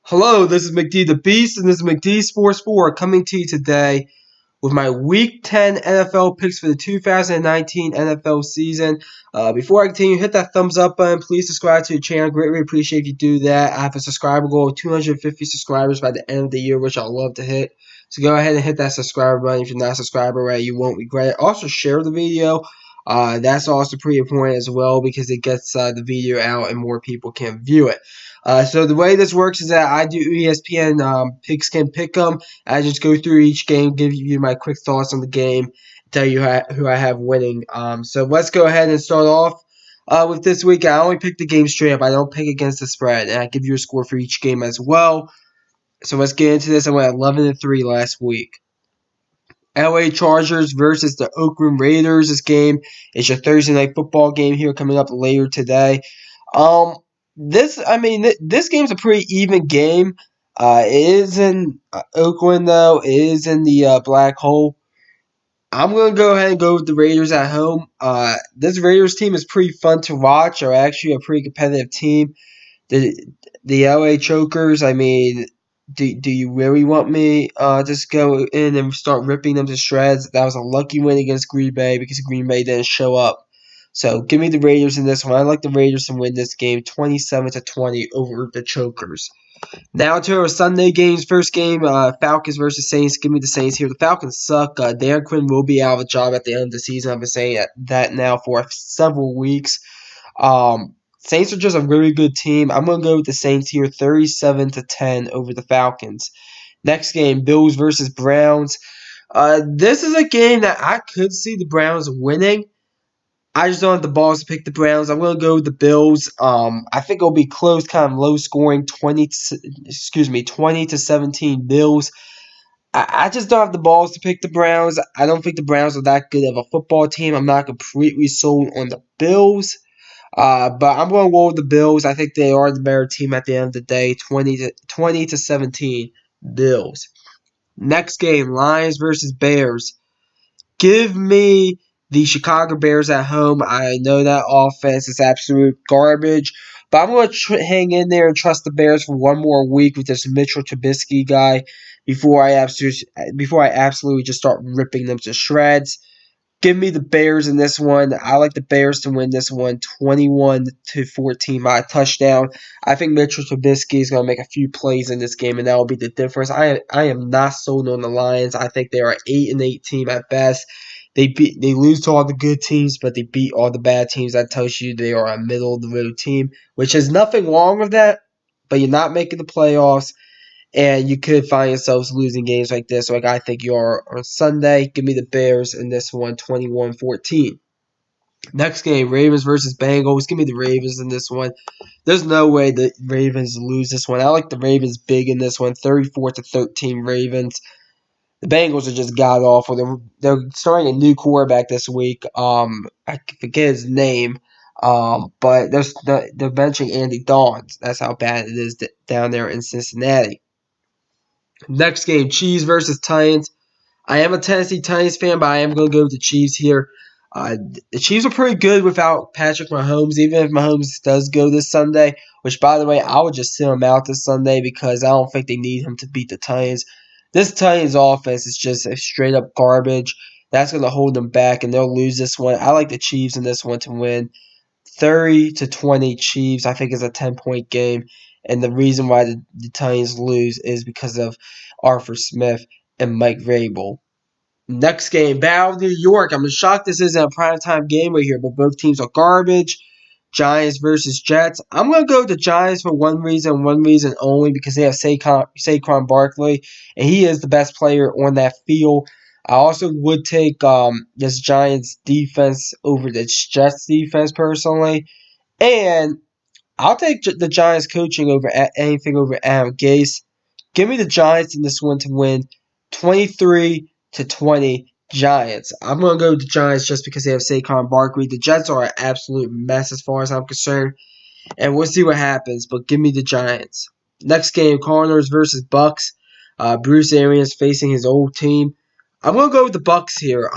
Hello, this is McD the Beast, and this is McD Sports 4 coming to you today with my Week 10 NFL picks for the 2019 NFL season. Before I continue, hit that thumbs up button. Please subscribe to the channel. Greatly appreciate if you do that. I have a subscriber goal of 250 subscribers by the end of the year, which I'd love to hit. So go ahead and hit that subscriber button. If you're not a subscriber already, you won't regret it. Also, share the video. That's also pretty important as well because it gets the video out and more people can view it. So the way this works is that I do ESPN Pigskin Pick'em. I just go through each game, give you my quick thoughts on the game, tell you who I have winning. So let's go ahead and start off with this week. I only pick the game straight up. I don't pick against the spread, and I give you a score for each game as well. So let's get into this. I went 11-3 last week. LA Chargers versus the Oakland Raiders. This game is your Thursday night football game here coming up later today. This game's a pretty even game. It is in Oakland though. It is in the black hole. I'm gonna go ahead and go with the Raiders at home. This Raiders team is pretty fun to watch. They're actually a pretty competitive team. The the LA Chokers. Do you really want me just go in and start ripping them to shreds? That was a lucky win against Green Bay because Green Bay didn't show up. So give me the Raiders in this one. I like the Raiders to win this game 27-20 over the Chokers. Now to our Sunday games. First game, Falcons versus Saints. Give me the Saints here. The Falcons suck. Dan Quinn will be out of a job at the end of the season. I've been saying that now for several weeks. Saints are just a really good team. I'm going to go with the Saints here, 37-10 over the Falcons. Next game, Bills versus Browns. This is a game that I could see the Browns winning. I just don't have the balls to pick the Browns. I'm going to go with the Bills. I think it'll be close, kind of low scoring, 20-17 Bills. I just don't have the balls to pick the Browns. I don't think the Browns are that good of a football team. I'm not completely sold on the Bills. But I'm going to roll with the Bills. I think they are the better team at the end of the day. 20-17 Bills. Next game, Lions versus Bears. Give me the Chicago Bears at home. I know that offense is absolute garbage, but I'm going to hang in there and trust the Bears for one more week with this Mitchell Trubisky guy before I absolutely just start ripping them to shreds. Give me the Bears in this one. I like the Bears to win this one 21-14 by a touchdown. I think Mitchell Trubisky is going to make a few plays in this game, and that will be the difference. I am not sold on the Lions. I think they are an 8-8 team at best. They lose to all the good teams, but they beat all the bad teams. That tells you they are a middle of the road team, which is nothing wrong with that. But you're not making the playoffs. And you could find yourselves losing games like this, like I think you are on Sunday. Give me the Bears in this one, 21-14. Next game, Ravens versus Bengals. Give me the Ravens in this one. There's no way the Ravens lose this one. I like the Ravens big in this one, 34-13 Ravens. The Bengals are just god awful. They're starting a new quarterback this week. I forget his name. But they're benching Andy Dalton. That's how bad it is down there in Cincinnati. Next game, Chiefs versus Titans. I am a Tennessee Titans fan, but I am going to go with the Chiefs here. The Chiefs are pretty good without Patrick Mahomes, even if Mahomes does go this Sunday, which, by the way, I would just sit him out this Sunday because I don't think they need him to beat the Titans. This Titans offense is just a straight-up garbage. That's going to hold them back, and they'll lose this one. I like the Chiefs in this one to win. 30-20 Chiefs, I think, is a 10-point game. And the reason why the Titans lose is because of Arthur Smith and Mike Vrabel. Next game, Battle of New York. I'm shocked this isn't a primetime game right here, but both teams are garbage. Giants versus Jets. I'm going to go with the Giants for one reason only, because they have Saquon Barkley, and he is the best player on that field. I also would take this Giants defense over the Jets defense personally. And I'll take the Giants coaching over anything over Adam Gase. Give me the Giants in this one to win 23-20 Giants. I'm going to go with the Giants just because they have Saquon Barkley. The Jets are an absolute mess as far as I'm concerned. And we'll see what happens, but give me the Giants. Next game, Cardinals versus Bucks. Bruce Arians facing his old team. I'm going to go with the Bucks here.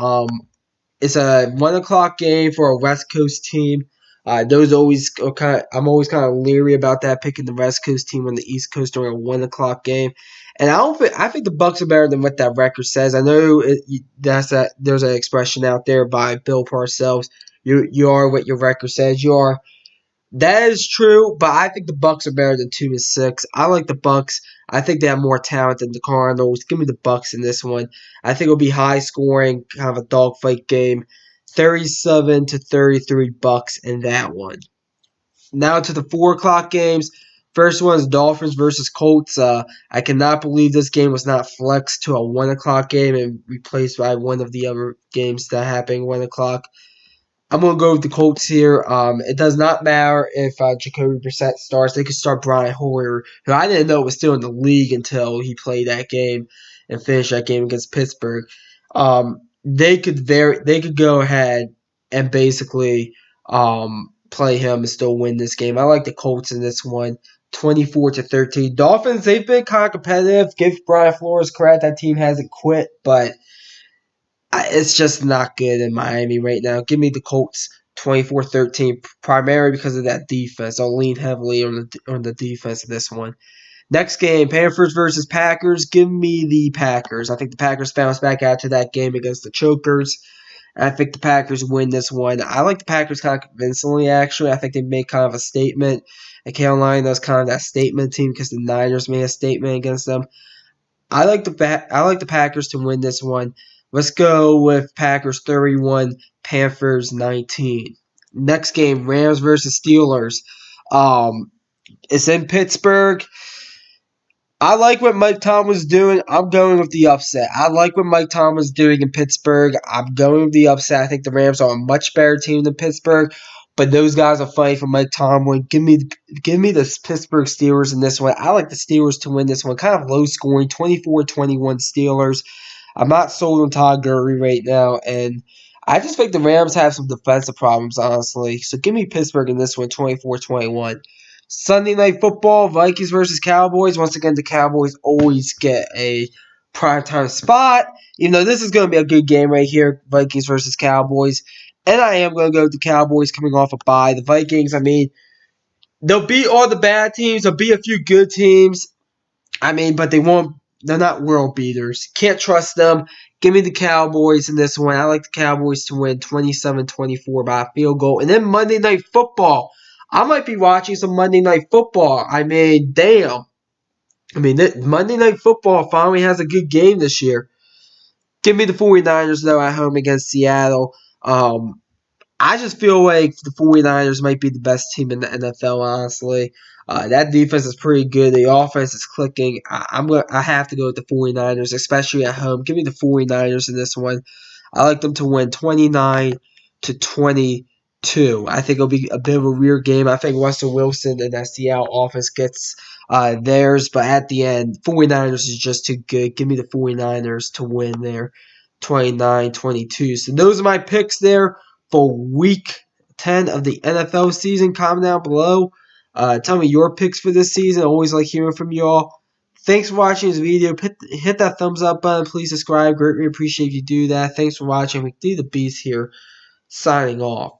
It's a 1 o'clock game for a West Coast team. Those always are I'm always kind of leery about that, picking the West Coast team on the East Coast during a 1 o'clock game. And I think the Bucks are better than what that record says. I know there's an expression out there by Bill Parcells. You are what your record says you are. That is true, but I think the Bucks are better than 2-6. I like the Bucks. I think they have more talent than the Cardinals. Give me the Bucks in this one. I think it'll be high scoring, kind of a dogfight game. 37-33 Bucks in that one. Now to the 4 o'clock games. First one is Dolphins versus Colts. I cannot believe this game was not flexed to a 1 o'clock game and replaced by one of the other games that happened 1 o'clock. I'm going to go with the Colts here. It does not matter if Jacoby Brissett starts. They could start Brian Hoyer, who I didn't know was still in the league until he played that game and finished that game against Pittsburgh. They could go ahead and basically play him and still win this game. I like the Colts in this one. 24-13. Dolphins, they've been kind of competitive. Give Brian Flores credit. That team hasn't quit, but it's just not good in Miami right now. Give me the Colts 24-13, primarily because of that defense. I'll lean heavily on the defense in this one. Next game, Panthers versus Packers. Give me the Packers. I think the Packers bounce back out to that game against the Chokers. I think the Packers win this one. I like the Packers kind of convincingly, actually. I think they made kind of a statement. And Carolina's kind of that statement team because the Niners made a statement against them. I like the Packers to win this one. Let's go with Packers 31, Panthers 19. Next game, Rams versus Steelers. It's in Pittsburgh. I like what Mike Tomlin was doing. I'm going with the upset. I like what Mike Tomlin was doing in Pittsburgh. I'm going with the upset. I think the Rams are a much better team than Pittsburgh, but those guys are fighting for Mike Tomlin. Give me the Pittsburgh Steelers in this one. I like the Steelers to win this one. Kind of low scoring, 24-21 Steelers. I'm not sold on Todd Gurley right now, and I just think the Rams have some defensive problems, honestly. So give me Pittsburgh in this one, 24-21. Sunday Night Football, Vikings versus Cowboys. Once again, the Cowboys always get a primetime spot. Even though this is going to be a good game right here, Vikings versus Cowboys. And I am going to go with the Cowboys coming off a bye. The Vikings, I mean, they'll beat all the bad teams. They'll beat a few good teams. I mean, but they're not world beaters. Can't trust them. Give me the Cowboys in this one. I like the Cowboys to win 27-24 by a field goal. And then Monday Night Football. I might be watching some Monday Night Football. I mean, damn. Monday Night Football finally has a good game this year. Give me the 49ers, though, at home against Seattle. I just feel like the 49ers might be the best team in the NFL, honestly. That defense is pretty good. The offense is clicking. I have to go with the 49ers, especially at home. Give me the 49ers in this one. I like them to win 29-22. I think it'll be a bit of a weird game. I think Russell Wilson and that Seattle offense gets theirs, but at the end, 49ers is just too good. Give me the 49ers to win there, 29-22. So those are my picks there for Week 10 of the NFL season. Comment down below. Tell me your picks for this season. I always like hearing from y'all. Thanks for watching this video. Hit that thumbs up button. Please subscribe. Greatly appreciate if you do that. Thanks for watching. McD the Beast here, signing off.